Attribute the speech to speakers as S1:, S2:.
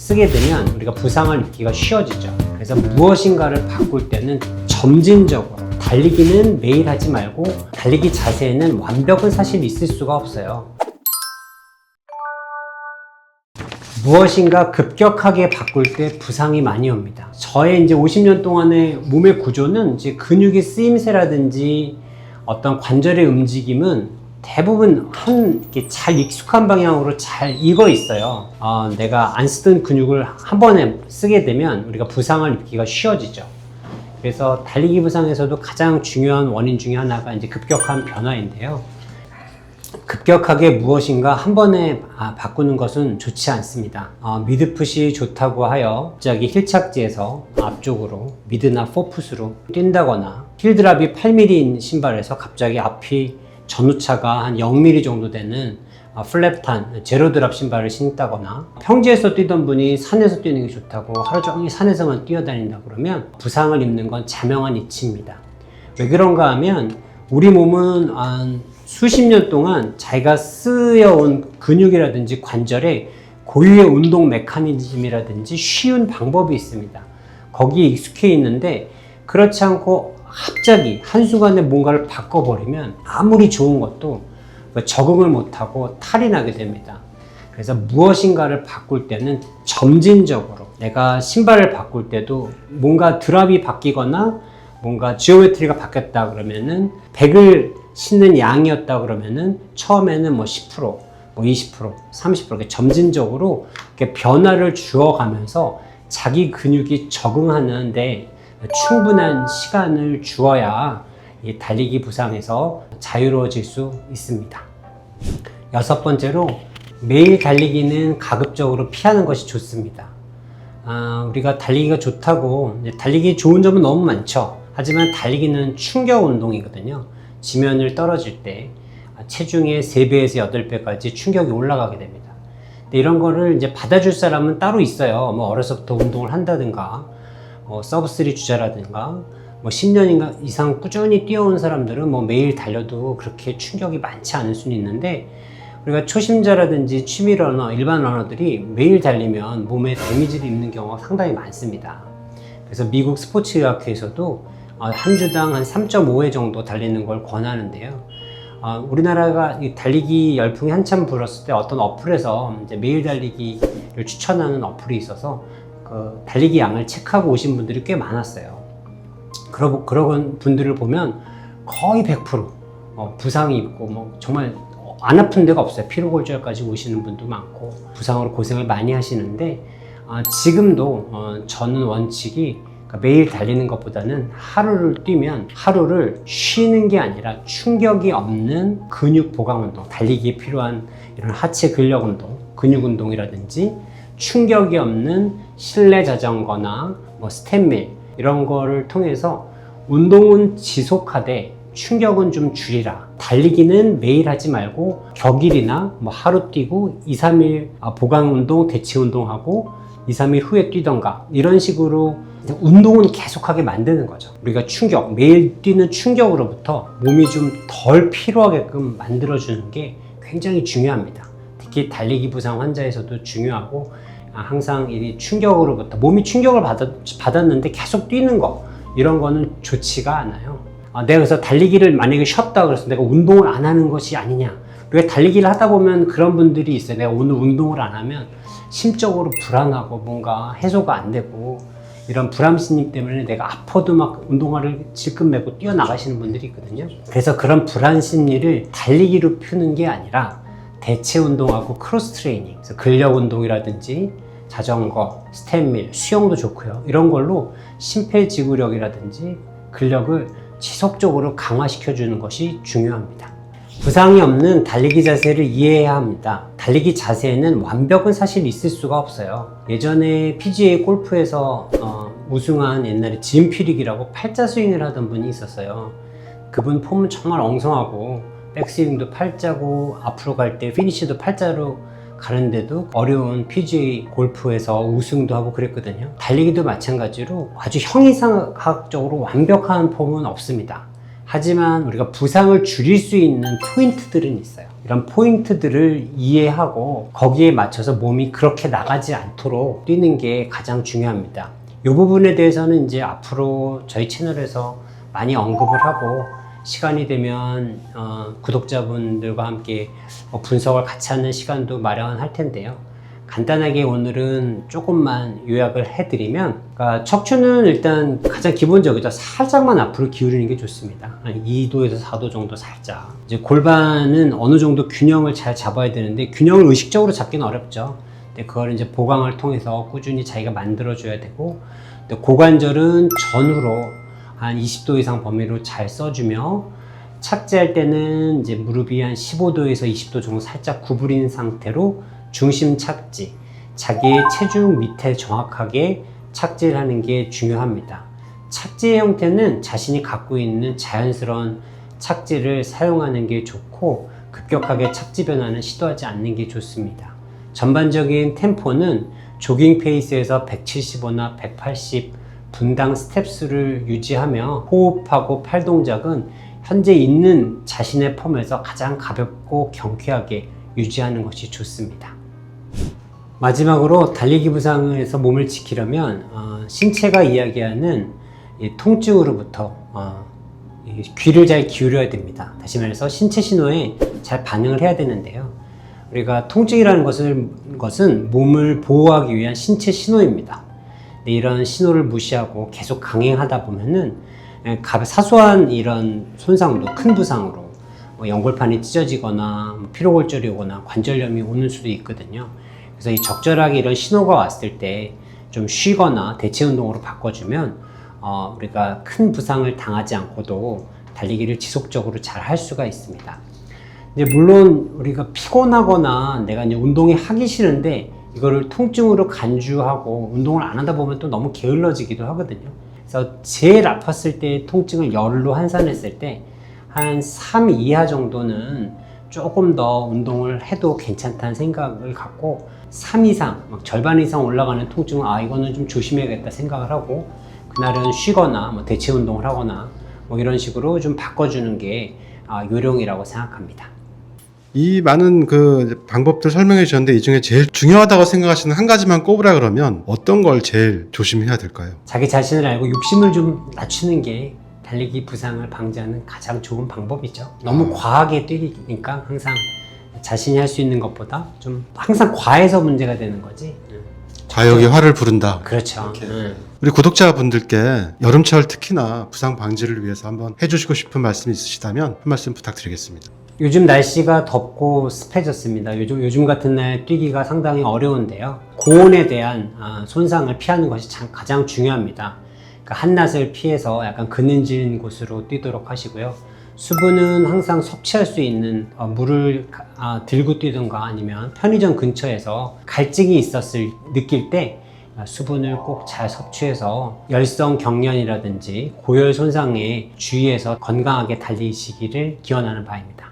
S1: 쓰게 되면 우리가 부상을 입기가 쉬워지죠. 그래서 무엇인가를 바꿀 때는 점진적으로, 달리기는 매일 하지 말고 달리기 자세에는 완벽은 사실 있을 수가 없어요. 무엇인가 급격하게 바꿀 때 부상이 많이 옵니다. 저의 이제 50년 동안의 몸의 구조는 이제 근육의 쓰임새라든지 어떤 관절의 움직임은 대부분 이렇게 잘 익숙한 방향으로 잘 익어 있어요. 내가 안 쓰던 근육을 한 번에 쓰게 되면 우리가 부상을 입기가 쉬워지죠. 그래서 달리기 부상에서도 가장 중요한 원인 중에 하나가 이제 급격한 변화인데요. 급격하게 무엇인가 한 번에 바꾸는 것은 좋지 않습니다. 미드풋이 좋다고 하여 갑자기 힐착지에서 앞쪽으로 미드나 포풋으로 뛴다거나 힐드랍이 8mm인 신발에서 갑자기 앞이 전후차가 한 0mm 정도 되는 플랩탄 제로드랍 신발을 신다거나 평지에서 뛰던 분이 산에서 뛰는 게 좋다고 하루 종일 산에서만 뛰어다닌다 그러면 부상을 입는 건 자명한 이치입니다. 왜 그런가 하면 우리 몸은 수십 년 동안 자기가 쓰여온 근육이라든지 관절에 고유의 운동 메커니즘이라든지 쉬운 방법이 있습니다. 거기에 익숙해 있는데 그렇지 않고 갑자기 한순간에 뭔가를 바꿔버리면 아무리 좋은 것도 적응을 못하고 탈이 나게 됩니다. 그래서 무엇인가를 바꿀 때는 점진적으로, 내가 신발을 바꿀 때도 뭔가 드랍이 바뀌거나 뭔가 지오메트리가 바뀌었다 그러면은 100을 신는 양이었다 그러면은 처음에는 10%, 20%, 30% 이렇게 점진적으로 이렇게 변화를 주어가면서 자기 근육이 적응하는데 충분한 시간을 주어야 이 달리기 부상에서 자유로워질 수 있습니다. 6번째로, 매일 달리기는 가급적으로 피하는 것이 좋습니다. 우리가 달리기가 좋다고, 달리기 좋은 점은 너무 많죠. 하지만 달리기는 충격 운동이거든요. 지면을 떨어질 때 체중의 3배에서 8배까지 충격이 올라가게 됩니다. 근데 이런 거를 이제 받아줄 사람은 따로 있어요. 어려서부터 운동을 한다든가, 서브3 주자라든가, 10년 이상 꾸준히 뛰어온 사람들은 매일 달려도 그렇게 충격이 많지 않을 수는 있는데, 우리가 초심자라든지 취미러너, 일반 러너들이 매일 달리면 몸에 데미지를 입는 경우가 상당히 많습니다. 그래서 미국 스포츠의학회에서도 한 주당 한 3.5회 정도 달리는 걸 권하는데요. 우리나라가 이 달리기 열풍이 한참 불었을 때 어떤 어플에서 이제 매일 달리기를 추천하는 어플이 있어서 그 달리기 양을 체크하고 오신 분들이 꽤 많았어요. 그런 분들을 보면 거의 100% 부상이 있고 정말 안 아픈 데가 없어요. 피로골절까지 오시는 분도 많고 부상으로 고생을 많이 하시는데, 지금도 저는 원칙이 매일 달리는 것보다는 하루를 뛰면 하루를 쉬는 게 아니라 충격이 없는 근육 보강 운동, 달리기에 필요한 이런 하체 근력 운동, 근육 운동이라든지 충격이 없는 실내 자전거나 스탠밀 이런 거를 통해서 운동은 지속하되 충격은 좀 줄이라. 달리기는 매일 하지 말고 격일이나 하루 뛰고 2, 3일 보강 운동, 대체 운동하고 2, 3일 후에 뛰던가 이런 식으로 운동은 계속하게 만드는 거죠. 우리가 매일 뛰는 충격으로부터 몸이 좀 덜 피로하게끔 만들어주는 게 굉장히 중요합니다. 특히 달리기 부상 환자에서도 중요하고, 항상 이 충격으로부터 몸이 충격을 받았는데 계속 뛰는 거, 이런 거는 좋지가 않아요. 내가 그래서 달리기를 만약에 쉬었다 그래서 내가 운동을 안 하는 것이 아니냐. 우리가 달리기를 하다 보면 그런 분들이 있어요. 내가 오늘 운동을 안 하면 심적으로 불안하고 뭔가 해소가 안 되고, 이런 불안심 때문에 내가 아파도 운동화를 질끈 매고 뛰어나가시는 분들이 있거든요. 그래서 그런 불안 심리를 달리기로 푸는 게 아니라 대체 운동하고 크로스 트레이닝, 그래서 근력 운동이라든지 자전거, 스탠밀, 수영도 좋고요. 이런 걸로 심폐지구력이라든지 근력을 지속적으로 강화시켜주는 것이 중요합니다. 부상이 없는 달리기 자세를 이해해야 합니다. 달리기 자세에는 완벽은 사실 있을 수가 없어요. 예전에 PGA 골프에서 우승한 옛날에 짐 피릭이라고 팔자 스윙을 하던 분이 있었어요. 그분 폼은 정말 엉성하고 백스윙도 팔자고 앞으로 갈 때 피니시도 팔자로 가는데도 어려운 PGA 골프에서 우승도 하고 그랬거든요. 달리기도 마찬가지로 아주 형이상학적으로 완벽한 폼은 없습니다. 하지만 우리가 부상을 줄일 수 있는 포인트들은 있어요. 이런 포인트들을 이해하고 거기에 맞춰서 몸이 그렇게 나가지 않도록 뛰는 게 가장 중요합니다. 이 부분에 대해서는 이제 앞으로 저희 채널에서 많이 언급을 하고 시간이 되면 구독자분들과 함께 분석을 같이 하는 시간도 마련할 텐데요. 간단하게 오늘은 조금만 요약을 해드리면, 그러니까 척추는 일단 가장 기본적이죠. 살짝만 앞으로 기울이는 게 좋습니다. 한 2도에서 4도 정도 살짝. 이제 골반은 어느 정도 균형을 잘 잡아야 되는데 균형을 의식적으로 잡기는 어렵죠. 근데 그걸 이제 보강을 통해서 꾸준히 자기가 만들어줘야 되고, 고관절은 전후로 한 20도 이상 범위로 잘 써주며, 착지할 때는 이제 무릎이 한 15도에서 20도 정도 살짝 구부린 상태로 중심 착지, 자기의 체중 밑에 정확하게 착지를 하는 게 중요합니다. 착지의 형태는 자신이 갖고 있는 자연스러운 착지를 사용하는 게 좋고, 급격하게 착지 변화는 시도하지 않는 게 좋습니다. 전반적인 템포는 조깅 페이스에서 175나 180 분당 스텝수를 유지하며, 호흡하고 팔 동작은 현재 있는 자신의 폼에서 가장 가볍고 경쾌하게 유지하는 것이 좋습니다. 마지막으로 달리기 부상에서 몸을 지키려면 신체가 이야기하는 통증으로부터 귀를 잘 기울여야 됩니다. 다시 말해서 신체 신호에 잘 반응을 해야 되는데요. 우리가 통증이라는 것은 몸을 보호하기 위한 신체 신호입니다. 이런 신호를 무시하고 계속 강행하다 보면은 사소한 이런 손상도 큰 부상으로 연골판이 찢어지거나 피로골절이 오거나 관절염이 오는 수도 있거든요. 그래서 이 적절하게 이런 신호가 왔을 때 좀 쉬거나 대체 운동으로 바꿔주면 우리가 큰 부상을 당하지 않고도 달리기를 지속적으로 잘 할 수가 있습니다. 이제 물론 우리가 피곤하거나 내가 이제 운동이 하기 싫은데 이거를 통증으로 간주하고 운동을 안 하다 보면 또 너무 게을러지기도 하거든요. 그래서 제일 아팠을 때 통증을 열로 환산했을 때 한 3 이하 정도는 조금 더 운동을 해도 괜찮다는 생각을 갖고, 3 이상, 절반 이상 올라가는 통증은 이거는 좀 조심해야겠다 생각을 하고, 그날은 쉬거나 대체 운동을 하거나 이런 식으로 좀 바꿔주는 게 요령이라고 생각합니다.
S2: 이 많은 그 방법들 설명해 주셨는데, 이 중에 제일 중요하다고 생각하시는 한 가지만 꼽으라 그러면 어떤 걸 제일 조심해야 될까요?
S1: 자기 자신을 알고 욕심을 좀 낮추는 게 달리기 부상을 방지하는 가장 좋은 방법이죠. 너무 과하게 뛰니까 항상 자신이 할 수 있는 것보다 좀 항상 과해서 문제가 되는 거지.
S2: 과욕이 화를 부른다.
S1: 그렇죠.
S2: 우리 구독자분들께 여름철 특히나 부상 방지를 위해서 한번 해주시고 싶은 말씀이 있으시다면 한 말씀 부탁드리겠습니다.
S1: 요즘 날씨가 덥고 습해졌습니다. 요즘 같은 날 뛰기가 상당히 어려운데요. 고온에 대한 손상을 피하는 것이 가장 중요합니다. 그러니까 한낮을 피해서 약간 그늘진 곳으로 뛰도록 하시고요. 수분은 항상 섭취할 수 있는 물을 들고 뛰든가 아니면 편의점 근처에서 갈증이 느낄 때 수분을 꼭 잘 섭취해서 열성 경련이라든지 고열 손상에 주의해서 건강하게 달리시기를 기원하는 바입니다.